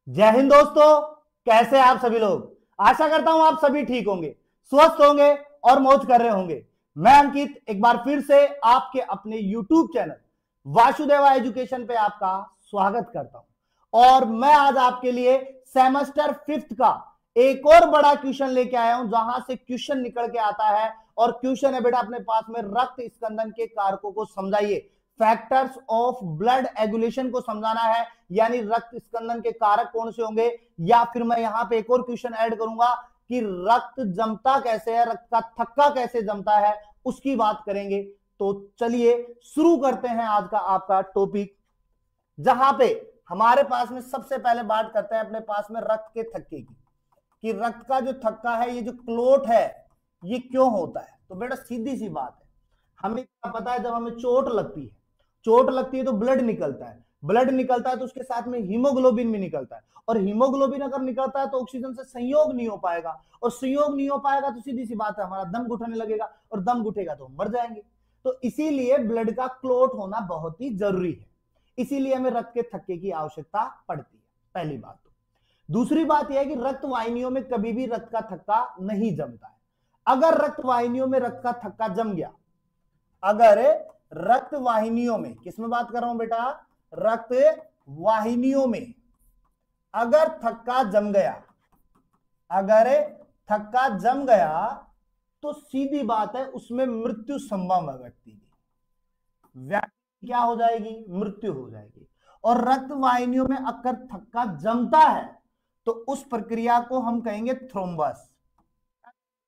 जय हिंद दोस्तों, कैसे हैं आप सभी लोग। आशा करता हूं आप सभी ठीक होंगे, स्वस्थ होंगे और मौज कर रहे होंगे। मैं अंकित एक बार फिर से आपके अपने YouTube चैनल वासुदेवा एजुकेशन पे आपका स्वागत करता हूं और मैं आज आपके लिए सेमेस्टर 5th का एक और बड़ा क्वेश्चन लेके आया हूं, जहां से क्वेश्चन निकल के आता है और क्वेश्चन है बेटा अपने पास में, रक्त स्कंदन के कारकों को समझाइए। फैक्टर्स ऑफ ब्लड एगुलेशन को समझाना है, यानी रक्त स्कंदन के कारक कौन से होंगे। या फिर मैं यहां पे एक और क्वेश्चन ऐड करूंगा कि रक्त जमता कैसे है, रक्त का थक्का कैसे जमता है, उसकी बात करेंगे। तो चलिए शुरू करते हैं आज का आपका टॉपिक, जहां पे हमारे पास में सबसे पहले बात करते हैं अपने पास में रक्त के थक्के की, कि रक्त का जो थक्का है, ये जो क्लोट है, ये क्यों होता है। तो बेटा सीधी सी बात है, हमें क्या पता है, जब हमें चोट लगती है तो ब्लड निकलता है, ब्लड निकलता है तो उसके साथ में हीमोग्लोबिन भी निकलता है, और हीमोग्लोबिन अगर निकलता है तो ऑक्सीजन से संयोग नहीं हो पाएगा, और संयोग नहीं हो पाएगा तो सीधी सी बात है हमारा दम घुटने लगेगा, और दम घुटेगा तो हम मर जाएंगे। तो इसीलिए ब्लड का क्लोट होना बहुत ही जरूरी है, इसीलिए हमें रक्त के थक्के की आवश्यकता पड़ती है, पहली बात। तो दूसरी बात यह है कि रक्त वाहिनियों में कभी भी रक्त का थक्का नहीं जमता है। अगर रक्त वाहिनियों में रक्त का थक्का जम गया, अगर रक्त वाहिनियों में, किसमें बात कर रहा हूं बेटा, रक्त वाहिनियों में अगर थक्का जम गया, अगर थक्का जम गया तो सीधी बात है उसमें मृत्यु संभव है, व्यक्ति क्या हो जाएगी, मृत्यु हो जाएगी। और रक्त वाहिनियों में अगर थक्का जमता है तो उस प्रक्रिया को हम कहेंगे थ्रोम्बस,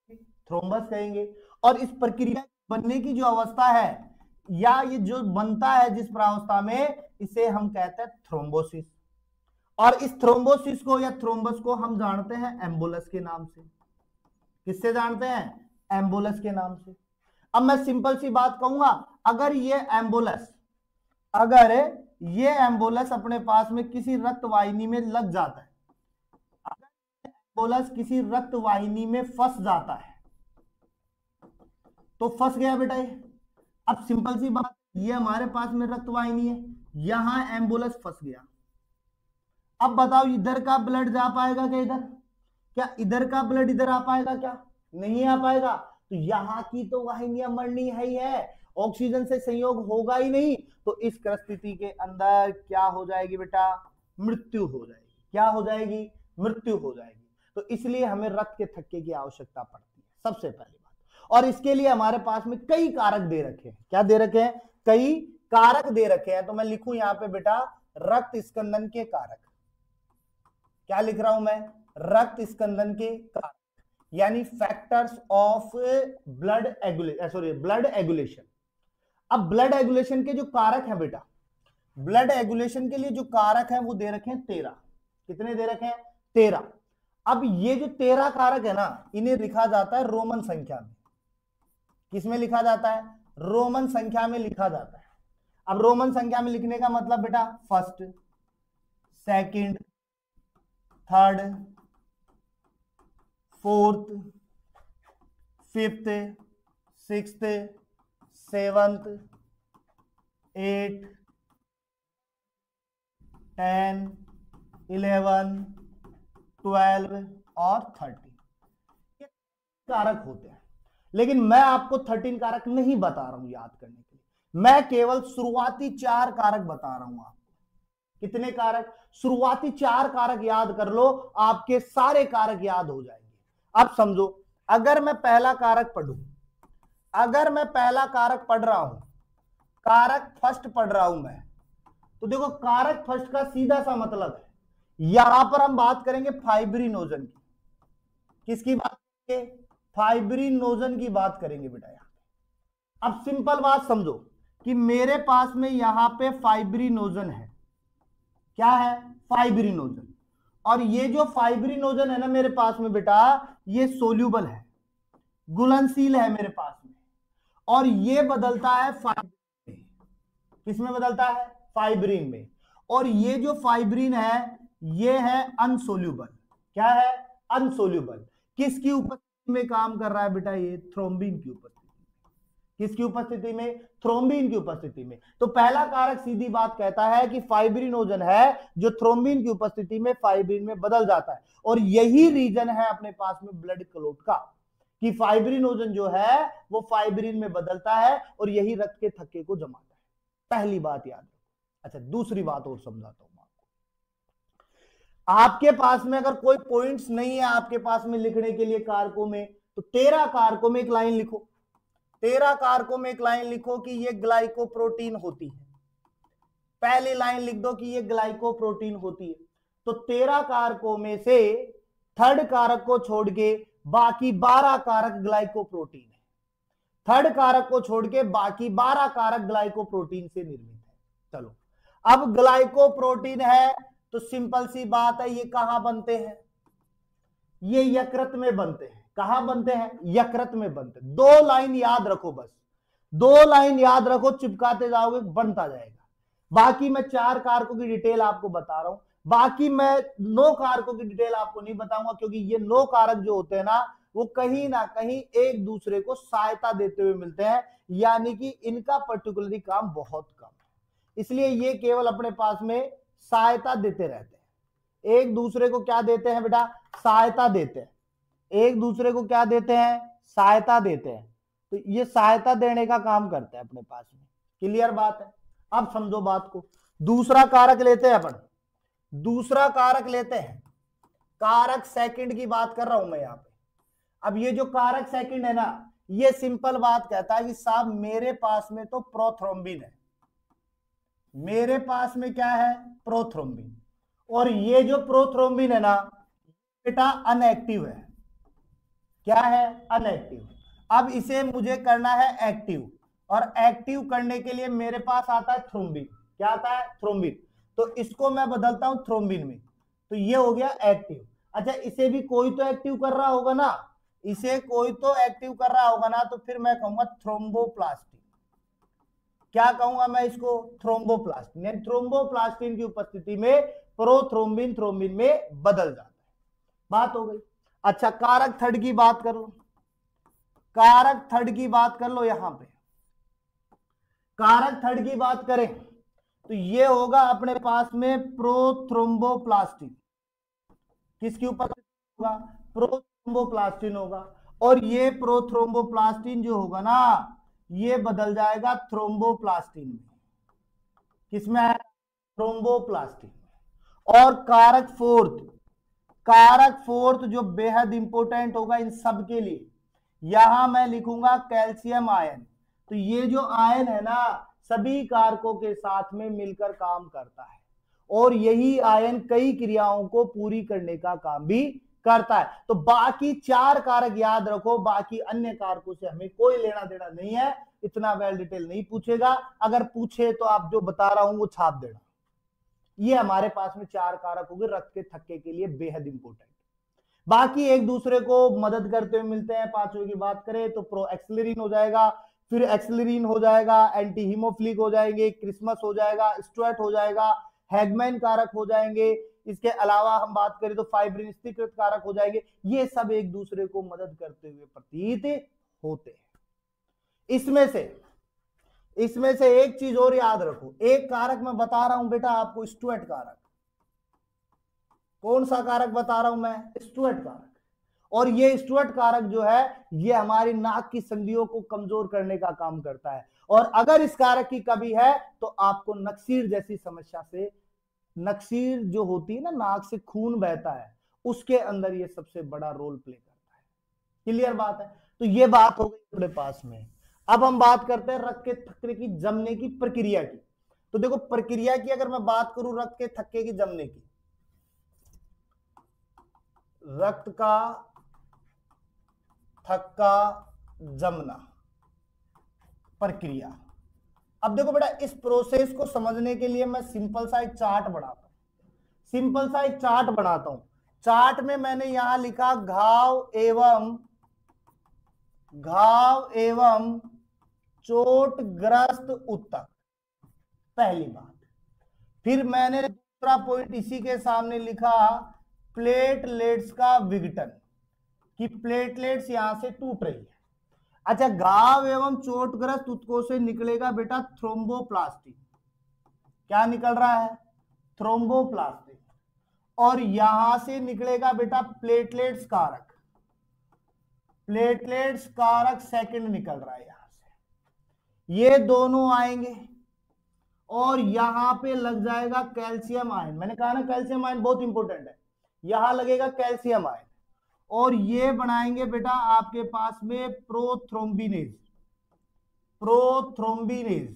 थ्रोम्बस कहेंगे। और इस प्रक्रिया बनने की जो अवस्था है, या ये जो बनता है जिस प्रावस्था में, इसे हम कहते हैं थ्रोम्बोसिस। और इस थ्रोम्बोसिस को या थ्रोम्बस को हम जानते हैं एम्बोलस के नाम से। किससे जानते हैं, एम्बोलस के नाम से। अब मैं सिंपल सी बात कहूंगा, अगर ये एम्बोलस अपने पास में किसी रक्त वाहिनी में लग जाता है, अगर एम्बोलस किसी रक्त वाहिनी में फंस जाता है, तो फंस गया बेटा ये। अब सिंपल सी बात, ये हमारे पास में रक्त वाहिनी है, यहां एम्बुलेंस फंस गया। अब बताओ इधर का ब्लड जा पाएगा क्या, इधर क्या इधर का ब्लड इधर आ पाएगा क्या, नहीं आ पाएगा। तो यहां की तो वाहिनियां मरनी है ही है, ऑक्सीजन से संयोग होगा ही नहीं। तो इस स्थिति के अंदर क्या हो जाएगी बेटा, मृत्यु हो जाएगी। क्या हो जाएगी, मृत्यु हो जाएगी। तो इसलिए हमें रक्त के थक्के की आवश्यकता पड़ती है, सबसे पहली बात। और इसके लिए हमारे पास में कई कारक दे रखे हैं। क्या दे रखे हैं, कई कारक दे रखे हैं। तो मैं लिखूं यहां पे बेटा रक्त स्कंदन के कारक। क्या लिख रहा हूं मैं, रक्त स्कंदन के कारक, यानी फैक्टर्स ऑफ ब्लड एगुलेशन। अब ब्लड एगुलेशन के जो कारक हैं बेटा, ब्लड एगुलेशन के लिए जो कारक हैं वो दे रखे हैं 13। कितने दे रखे हैं, 13। अब ये जो 13 कारक है ना, इन्हें लिखा जाता है रोमन संख्या में। किसमें लिखा जाता है, रोमन संख्या में लिखा जाता है। अब रोमन संख्या में लिखने का मतलब बेटा, first, second, third, fourth, fifth, sixth, seventh, 8, 10, 11, 12 और 13 कारक होते हैं। लेकिन मैं आपको 13 कारक नहीं बता रहा हूं याद करने के लिए, मैं केवल शुरुआती 4 कारक बता रहा हूं आपको। कितने कारक, शुरुआती 4 कारक याद कर लो, आपके सारे कारक याद हो जाएंगे। अब समझो, अगर मैं पहला कारक पढ़ूं, अगर मैं पहला कारक पढ़ रहा हूं, कारक फर्स्ट पढ़ रहा हूं मैं, तो देखो कारक फर्स्ट का सीधा सा मतलब है, यहां पर हम बात करेंगे फाइब्रिनोजन की। किसकी बात करेंगे, फाइब्रिनोजन की बात करेंगे बेटा यहां। अब सिंपल बात समझो कि मेरे पास में यहां पे फाइब्रिनोजन है। क्या है, फाइब्रिनोजन। और ये जो फाइब्रिनोजन है ना मेरे पास में बेटा, ये सोल्यूबल है, घुलनशील है मेरे पास में, और ये बदलता है फाइब्रिन में। किसमें बदलता है, फाइब्रिन में। और ये जो फाइब्रिन है ये है अनसोल्यूबल। क्या है, अनसोल्यूबल। किसकी उपस्थिति में काम कर रहा है बेटा, ये थ्रोम्बिन की उपस्थिति में। किसकी उपस्थिति में? थ्रोम्बिन की उपस्थिति में। तो पहला कारक सीधी बात कहता है कि फाइब्रिनोजन है जो थ्रोम्बिन की उपस्थिति में फाइब्रिन में बदल जाता है, और यही रीजन है अपने पास में ब्लड क्लोट का, कि फाइब्रिनोजन जो है वो फाइब्रिन में बदलता है और यही रक्त के थक्के को जमाता है। पहली बात याद रखो। अच्छा, दूसरी बात और समझाता हूं आपके पास में अगर कोई पॉइंट्स नहीं है आपके पास में लिखने के लिए कारकों में, तो 13 कारकों में एक लाइन लिखो। 13 कारकों में एक लाइन लिखो कि ये ग्लाइकोप्रोटीन होती है। पहली लाइन लिख दो कि ये ग्लाइकोप्रोटीन होती है। तो 13 कारकों में से थर्ड कारक को छोड़ के बाकी 12 कारक ग्लाइकोप्रोटीन है। थर्ड कारक को छोड़ के बाकी 12 कारक ग्लाइकोप्रोटीन से निर्मित है। चलो, अब ग्लाइकोप्रोटीन है तो सिंपल सी बात है, ये कहां बनते हैं? ये यकृत में बनते हैं। कहां बनते हैं? यकृत में बनते हैं। 2 लाइन याद रखो, बस 2 लाइन याद रखो, चिपकाते जाओगे बनता जाएगा। बाकी मैं 4 कारकों की डिटेल आपको बता रहा हूं, बाकी मैं 9 कारकों की डिटेल आपको नहीं बताऊंगा, क्योंकि ये 9 कारक जो होते हैं ना, वो कहीं ना कहीं एक दूसरे को सहायता देते हुए मिलते हैं, यानी कि इनका पर्टिकुलरली काम बहुत कम है, इसलिए ये केवल अपने पास में सहायता देते रहते हैं। एक दूसरे को क्या देते हैं बेटा? सहायता देते हैं। एक दूसरे को क्या देते हैं? सहायता देते हैं। तो ये सहायता देने का काम करते हैं अपने पास में। क्लियर बात है? अब समझो बात को। दूसरा कारक लेते हैं अपन, दूसरा कारक लेते हैं, कारक सेकंड की बात कर रहा हूं मैं यहां पे। अब ये जो कारक सेकंड है ना, ये सिंपल बात कहता है कि साहब मेरे पास में तो प्रोथ्रोम्बिन है, मेरे पास में क्या है? प्रोथ्रोम्बिन। और ये जो प्रोथ्रोम्बिन है ना बेटा अनएक्टिव है। क्या है? अनएक्टिव। अब इसे मुझे करना है एक्टिव, और एक्टिव करने के लिए मेरे पास आता है थ्रोम्बिन। क्या आता है? थ्रोम्बिन। तो इसको मैं बदलता हूं थ्रोम्बिन में, तो ये हो गया एक्टिव। अच्छा, इसे भी कोई तो एक्टिव कर रहा होगा ना, इसे कोई तो एक्टिव कर रहा होगा ना, तो फिर मैं कहूंगा थ्रोम्बोप्लास्टिन। क्या कहूंगा मैं इसको? थ्रोम्बोप्लास्टिन। यानी थ्रोम्बोप्लास्टिन की उपस्थिति में प्रोथ्रोम्बिन थ्रोम्बिन में बदल जाता है। बात हो गई। अच्छा, कारक थर्ड की बात कर लो, कारक थर्ड की बात कर लो। यहां पे कारक थर्ड की बात करें तो ये होगा अपने पास में प्रोथ्रोम्बोप्लास्टिन। किसकी उपस्थिति होगा? प्रोथ्रोम्बोप्लास्टिन होगा। और ये प्रोथ्रोम्बोप्लास्टिन जो होगा ना, ये बदल जाएगा थ्रोम्बोप्लास्टिन में। किसमें है? थ्रोम्बोप्लास्टिन। और कारक फोर्थ, कारक फोर्थ जो बेहद इंपॉर्टेंट होगा इन सब के लिए, यहां मैं लिखूंगा कैल्शियम आयन। तो ये जो आयन है ना, सभी कारकों के साथ में मिलकर काम करता है, और यही आयन कई क्रियाओं को पूरी करने का काम भी करता है। तो बाकी 4 कारक याद रखो, बाकी अन्य कारकों से हमें कोई लेना देना नहीं है, इतना वेल डिटेल नहीं पूछेगा। अगर पूछे तो आप जो बता रहा हूं वो छाप देना। ये हमारे पास में 4 कारक हो गए रक्त के थक्के के लिए बेहद इंपॉर्टेंट। बाकी एक दूसरे को मदद करते हुए मिलते हैं। पांचवें की बात करें तो प्रो एक्सिलरीन हो जाएगा, फिर एक्सिलरीन हो जाएगा, एंटी हीमोफिलिक हो जाएंगे, क्रिसमस हो जाएगा, स्टुअर्ट हो जाएगा, हैगमैन कारक हो जाएंगे। इसके अलावा हम बात करें तो फाइब्रिन स्थिरीकृत कारक हो जाएंगे। ये सब एक दूसरे को मदद करते हुए प्रतीत होते हैं। इसमें से एक चीज और याद रखो, एक कारक मैं बता रहा हूं बेटा आपको, स्टुअर्ट कारक। कौन सा कारक बता रहा हूं मैं? स्टुअर्ट कारक। और ये स्टुअर्ट कारक जो है ये हमारी नाक की संधियों को कमजोर करने का काम करता है, और अगर इस कारक की कमी है तो आपको नक्सीर जैसी समस्या से, नक्सीर जो होती है ना, नाक से खून बहता है, उसके अंदर ये सबसे बड़ा रोल प्ले करता है। क्लियर बात है? तो ये बात हो गई अपने पास में। अब हम बात करते हैं रक्त के थक्के की जमने की प्रक्रिया की। तो देखो प्रक्रिया की अगर मैं बात करूं रक्त के थक्के की जमने की, रक्त का थक्का जमना प्रक्रिया। अब देखो बेटा, इस प्रोसेस को समझने के लिए मैं सिंपल सा एक चार्ट बनाता हूं, सिंपल सा एक चार्ट बनाता हूं। चार्ट में मैंने यहां लिखा घाव एवं चोटग्रस्त ऊतक, पहली बात। फिर मैंने दूसरा पॉइंट इसी के सामने लिखा प्लेटलेट्स का विघटन, कि प्लेटलेट्स यहां से टूट रही है। अच्छा, घाव एवं चोटग्रस्त ऊतकों से निकलेगा बेटा थ्रोम्बोप्लास्टिन। क्या निकल रहा है? थ्रोम्बोप्लास्टिन। और यहां से निकलेगा बेटा प्लेटलेट्स कारक। प्लेटलेट्स कारक सेकंड निकल रहा है यहां से। ये दोनों आएंगे और यहां पे लग जाएगा कैल्शियम आयन। मैंने कहा ना कैल्शियम आयन बहुत इंपॉर्टेंट है। यहां लगेगा कैल्शियम आयन और ये बनाएंगे बेटा आपके पास में प्रोथ्रोम्बिनेज। प्रोथ्रोम्बिनेज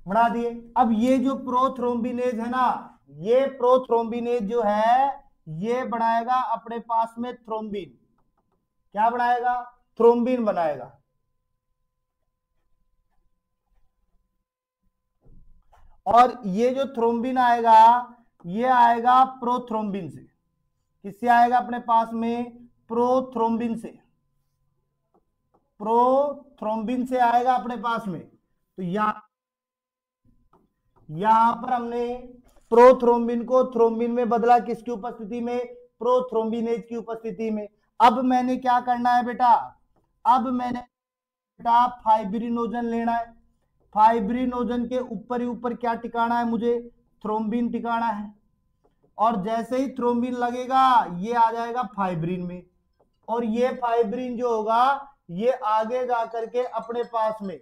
बना दिए। अब ये जो प्रोथ्रोम्बिनेज है ना, ये प्रोथ्रोम्बिनेज जो है ये बनाएगा अपने पास में थ्रोम्बिन। क्या बनाएगा? थ्रोम्बिन बनाएगा। और ये जो थ्रोम्बिन आएगा ये आएगा प्रोथ्रोम्बिन से। किससे आएगा अपने पास में? प्रोथ्रोम्बिन से। प्रोथ्रोम्बिन से आएगा अपने पास में। तो यहां पर हमने प्रोथ्रोम्बिन को थ्रोम्बिन में बदला। किसकी उपस्थिति में? प्रोथ्रोम्बिनेज की उपस्थिति में। अब मैंने क्या करना है बेटा? अब मैंने बेटा फाइब्रिनोजन लेना है। फाइब्रिनोजन के ऊपर ही ऊपर क्या टिकाना है मुझे? थ्रोम्बिन टिकाना है। और जैसे ही थ्रोम्बिन लगेगा ये आ जाएगा फाइब्रिन में। और ये फाइब्रिन जो होगा ये आगे जाकर के अपने पास में,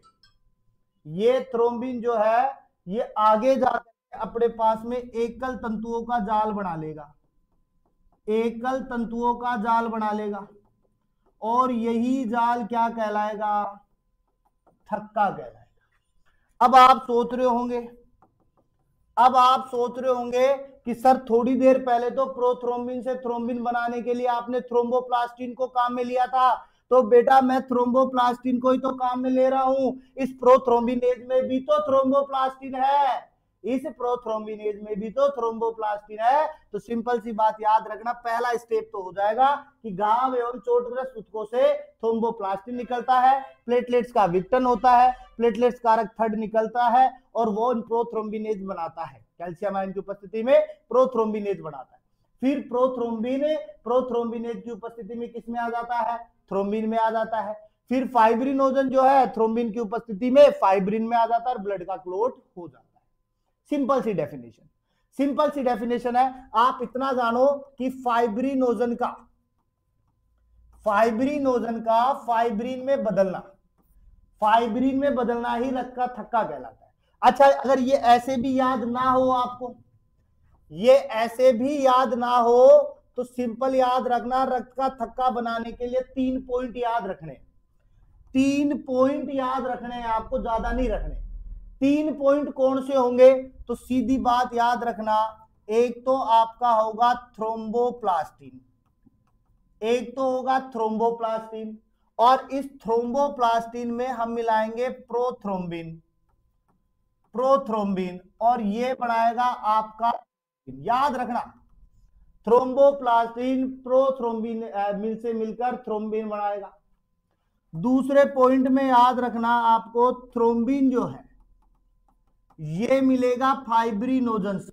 ये थ्रोम्बिन जो है ये आगे जाकर अपने पास में एकल तंतुओं का जाल बना लेगा। एकल तंतुओं का जाल बना लेगा और यही जाल क्या कहलाएगा? थक्का कहलाएगा। अब आप सोच रहे होंगे कि सर थोड़ी देर पहले तो प्रोथ्रोम्बिन से थ्रोम्बिन बनाने के लिए आपने थ्रोम्बोप्लास्टिन को काम में लिया था। तो बेटा मैं थ्रोम्बोप्लास्टिन को ही तो काम में ले रहा हूं। इस प्रोथ्रोम्बिनेज में भी तो थ्रोम्बोप्लास्टिन है। इस प्रोथ्रोम्बिनेज में भी तो थ्रोम्बोप्लास्टिन है। तो सिंपल सी बात याद रखना, पहला स्टेप तो हो जाएगा कि घाव एवं चोटग्रस्त ऊतकों से थ्रोम्बोप्लास्टिन निकलता है, प्लेटलेट्स का विघटन होता है, प्लेटलेट्स कारक थर्ड निकलता है और वो प्रोथ्रोम्बिनेज बनाता है। कैल्शियम आयन की उपस्थिति में प्रोथ्रोम्बिनेज बनाता है। फिर प्रोथ्रोम्बिनेज की उपस्थिति में किस में आ जाता है? थ्रोम्बिन में आ जाता है। फिर फाइब्रिनोजन जो है थ्रोम्बिन की उपस्थिति में फाइब्रिन में आ जाता है और ब्लड का क्लोट हो जाता है। सिंपल सी डेफिनेशन है। आप इतना जानो कि फाइब्रिनोजन का फाइब्रिन में बदलना ही रक्त का थक्का कहलाता है। अच्छा, अगर ये ऐसे भी याद ना हो आपको, तो सिंपल याद रखना, रक्त का थक्का बनाने के लिए 3 पॉइंट याद रखने। 3 पॉइंट याद रखने हैं आपको, ज्यादा नहीं रखने। 3 पॉइंट कौन से होंगे? तो सीधी बात याद रखना, एक तो आपका होगा थ्रोम्बोप्लास्टिन, और इस थ्रोम्बोप्लास्टिन में हम मिलाएंगे प्रोथ्रोम्बिन, और ये बनाएगा आपका, याद रखना, थ्रोम्बोप्लास्टिन प्रोथ्रोम्बिन से मिलकर थ्रोम्बिन बनाएगा। दूसरे पॉइंट में याद रखना आपको, थ्रोम्बिन जो है ये मिलेगा फाइब्रिनोजन से।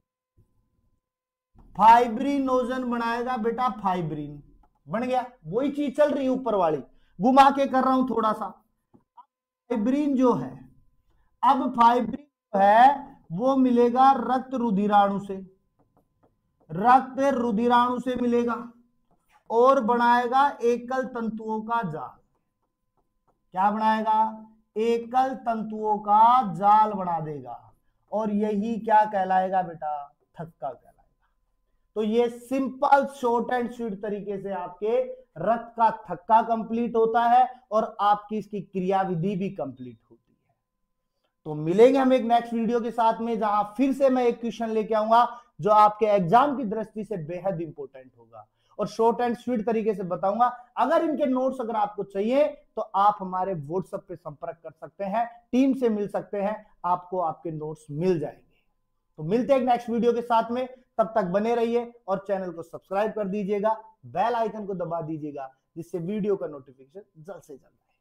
फाइब्रिनोजन बनाएगा बेटा फाइब्रिन। बन गया, वही चीज चल रही है ऊपर वाली, घुमा के कर रहा हूं थोड़ा सा। फाइब्रिन जो है, अब फाइब्रिन जो है वो मिलेगा रक्त रुधिराणु से मिलेगा और बनाएगा एकल तंतुओं का जाल। क्या बनाएगा? एकल तंतुओं का जाल बना देगा और यही क्या कहलाएगा बेटा? थक्का कहलाएगा। तो ये सिंपल शॉर्ट एंड स्वीट तरीके से आपके रक्त का थक्का कंप्लीट होता है और आपकी इसकी क्रियाविधि भी कंप्लीट होती है। तो मिलेंगे हम एक नेक्स्ट वीडियो के साथ में, जहां फिर से मैं एक क्वेश्चन लेके आऊंगा जो आपके एग्जाम की दृष्टि से बेहद इंपॉर्टेंट होगा और शॉर्ट एंड स्वीट तरीके से बताऊंगा। अगर इनके नोट्स अगर आपको चाहिए तो आप हमारे व्हाट्सएप पे संपर्क कर सकते हैं, टीम से मिल सकते हैं, आपको आपके नोट्स मिल जाएंगे। तो मिलते हैं नेक्स्ट वीडियो के साथ में, तब तक बने रहिए और चैनल को सब्सक्राइब कर दीजिएगा, बेल आइकन को दबा दीजिएगा जिससे वीडियो का नोटिफिकेशन जल्द से जल्द आए।